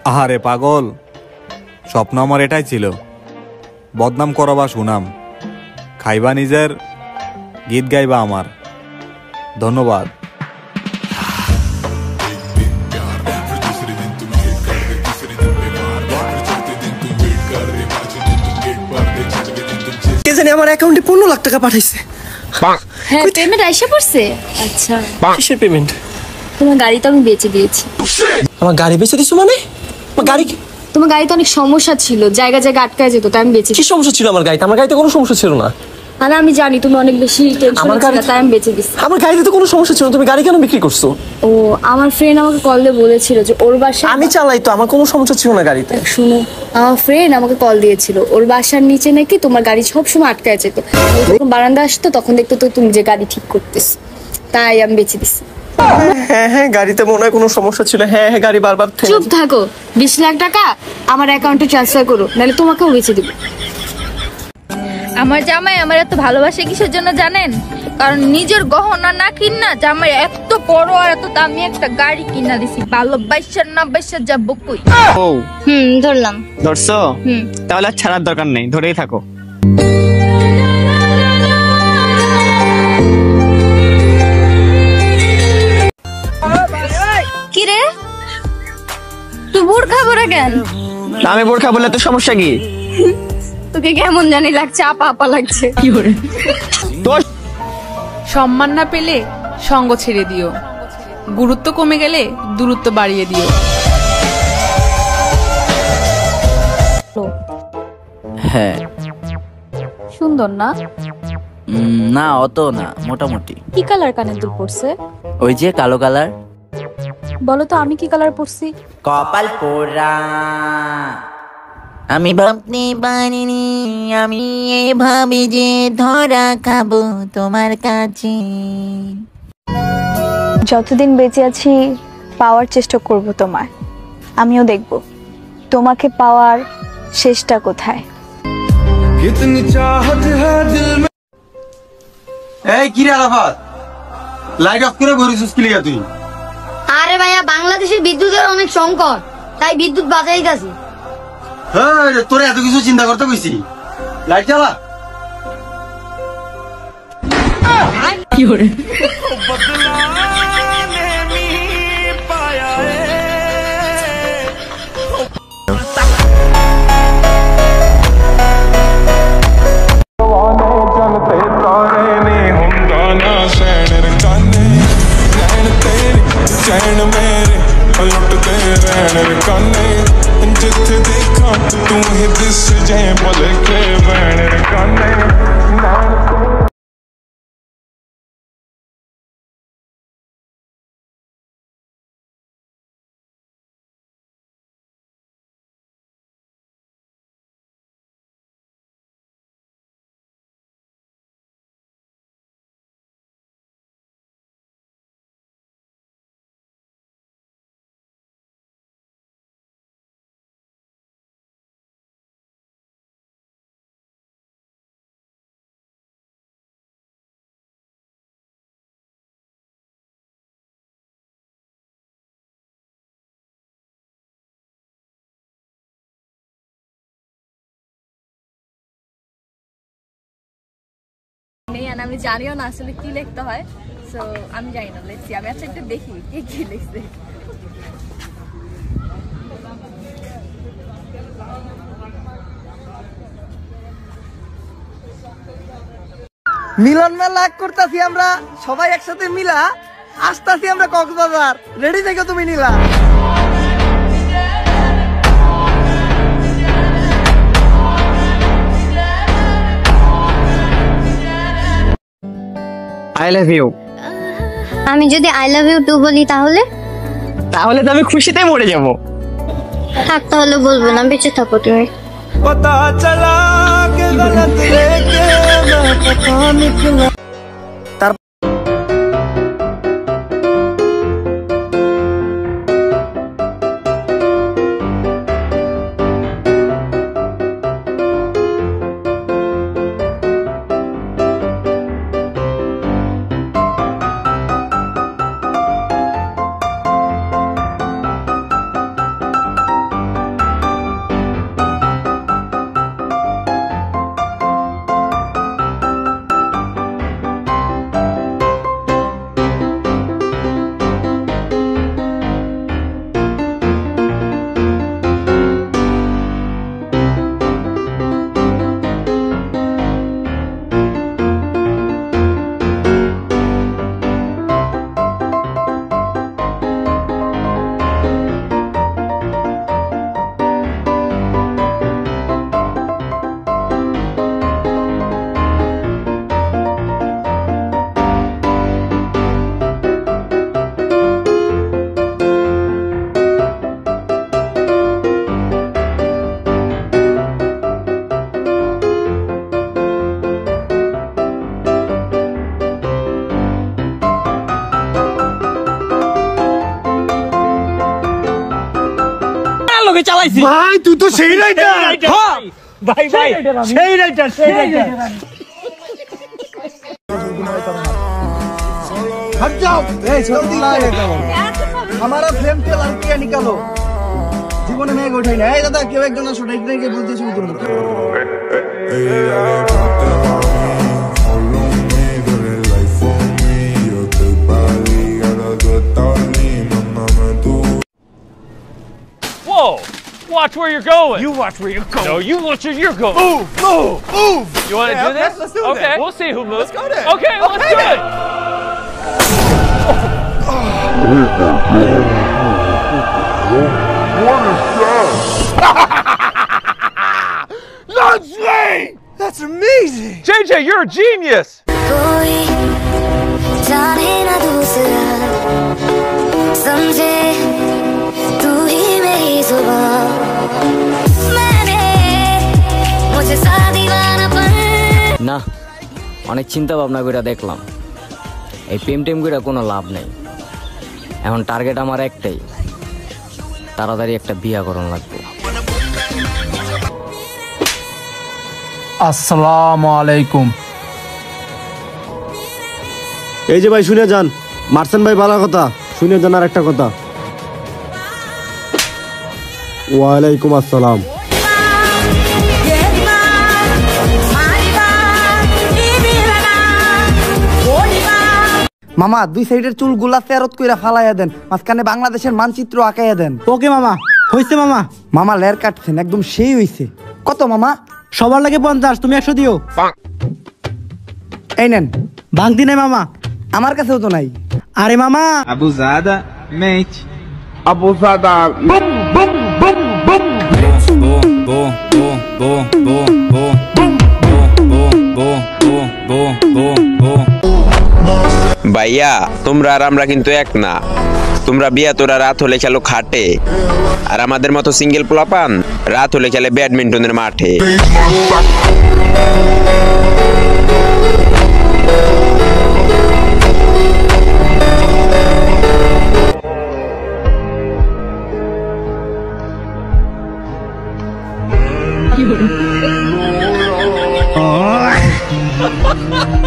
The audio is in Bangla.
আহারে পাগল, স্বপ্ন আমার এটাই ছিল, বদনাম করবা সুনাম, খাইবা নিজের, গীত গাইবা আমার। ধন্যবাদ। কে জানি আমার অ্যাকাউন্টে 15 লাখ টাকা পাঠাইছে। হ্যাঁ, পেমেন্ট আইসা পড়ছে। আচ্ছা, কিসের পেমেন্ট? তোমার গাড়ি তো আমি বেচে দিয়েছি। আমার গাড়ি বেচে দিছো মানে? আমার গাড়ি তোমার গাড়িতে অনেক সমস্যা ছিল, জায়গা জায়গা আটকায় যেত, তাই আমি বেচে কি সমস্যা ছিল আমার গাড়িতে? আমার গাড়িতে কোনো সমস্যা ছিল না। আর আমি জানি তুমি অনেক বেশি টেনশনে ছিলে, তাই আমি বেচে দিছি। আমার গাড়িতে তো কোনো সমস্যা ছিল না, তুমি গাড়ি কেন বিক্রি করছো? ও, আমার ফ্রেন্ড আমাকে কল দিয়ে বলেছিল যে ওর বাসা, আমি চালাই তো, আমার কোনো সমস্যা ছিল না গাড়িতে। শুনো, আমার ফ্রেন্ড আমাকে কল দিয়েছিল ওর বাসার নিচে নাকি তোমার গাড়ি সবসময় আটকায় যেত। যখন বারান্দা আসতো তখন দেখতো তো তুমি যে গাড়ি ঠিক করতেছো, তাই আমি বেচে দিছি। হ্যাঁ হ্যাঁ, গাড়িতে মনে হয় কোনো সমস্যা ছিল। হ্যাঁ হ্যাঁ, গাড়ি বারবার চুপ থাকো। 20 লাখ টাকা আমার অ্যাকাউন্টে ট্রান্সফার করো, নাহলে তোমাকেও বেচে দেবো। আমার জামাই আমার এত ভালোবাসে কিসের জন্য জানেন? কারণ নিজের গহনা না কিনা জামাই এত বড় আর এত দামি একটা গাড়ি কিনা দিছি। ভালোবাসার না বাসা যাবো কই। ও ধরলাম। ধরছো? তাহলে আর ছাড়ার দরকার নেই, ধরেই থাকো। কি রে, তুই বোরখা পরে কেন? আমি বোরখা বললে তো সমস্যা কি? তোকে কেমন জানি লাগছে, আপা আপা লাগছে। সম্মান না পেলে সঙ্গ ছেড়ে দিও, গুরুত্ব কমে গেলে দূরত্ব বাড়িয়ে দিও। হ্যাঁ। সুন্দর না? না অত না, মোটামুটি। কি কালার কানের দুল পরছে? ওই যে কালো কালার। বলো তো আমি কি কালার পরছি? কপাল পোড়া। আমি ভাবতে পারিনি আমি এভাবে যে ধরা খাবো তোমার কাছে। যতদিন বেঁচে আছি পাওয়ার চেষ্টা করব তোমায়, আমিও দেখব তোমাকে পাওয়ার শেষটা কোথায়। এই কি রে আরাফাত, লাইট অফ করে ঘুরিস কি লিগা তুই? আরে ভাইয়া, বাংলাদেশে বিদ্যুতের অনেক সংকট, তাই বিদ্যুৎ বাঁচাইতাছি। হ্যাঁ, তোরে এত কিছু চিন্তা করতে কইছি, লাইট জ্বালা। কি করে? जिथे देखा तू ही दिस जाए बोल के बैण काने। আমি জানিও না আসলে কি লিখতে হয়, সো আমি জানি না, লেটস সি। আমি আচ্ছা একটু দেখি কি লিখছে। মিলন মেলা করতেছি আমরা সবাই একসাথে মিলা, আসতেছি আমরা কক্সবাজার। রেডি থেকো তুমি নীলা। I love you. আমি যদি আই লাভ ইউ টু বলি তাহলে? তাহলে তো আমি খুশিতে মরে যাব। থাক, তাহলে বলবো না, বেঁচে থাকো তুমি। पता चला के गलत लेके मैं पता निकला। লগে চালাইছি ভাই তুই তো সেই রাইটার ভাই ভাই সেই রাইটার हट जाओ हमारा फ्रेम के लड़कियां निकालो জীবনে মেঘ ওঠাই না এই দাদা কেউ একজন আসো ডাইরেক্ট বলতে শুরু করুন Whoa! Watch where you're going. You watch where you're going. No, you watch where you're going. Move! You want to do this? Let's do okay, that. we'll see who moves. Let's go then. Okay, let's do it. Lindsay! That's amazing! JJ, you're a genius! না অনেক চিন্তা ভাবনা করে দেখলাম এই প্রেম টেম করে কোনো লাভ নেই এখন টার্গেট আমার একটাই তাড়াতাড়ি একটা বিয়া করণ লাগবে আসসালামু আলাইকুম এই যে ভাই শুনে যান মারছেন ভাই ভালো কথা শুনে যান আর একটা কথা ওয়ালাইকুম আসসালাম মামা দুই সাইডের চুল গুলা ফেরত কইরা ফালাইয়া দেন মাঝখানে বাংলাদেশের মানচিত্র আঁকাইয়া দেন ওকে মামা হইছে মামা মামা লের কাটছেন একদম সেই হইছে কত মামা সবার লাগে 50 তুমি 100 দিও এই নেন ভাঙতি নাই মামা আমার কাছেও তো নাই আরে মামা abusada mente Abusada. ভাইয়া তোমরা আর আমরা কিন্তু এক না তোমরা বিয়া তোরা রাত হলে খেলো খাটে আর আমাদের মতো সিঙ্গেল পোলাপান রাত হলে খেলে ব্যাডমিন্টনের মাঠে Oh.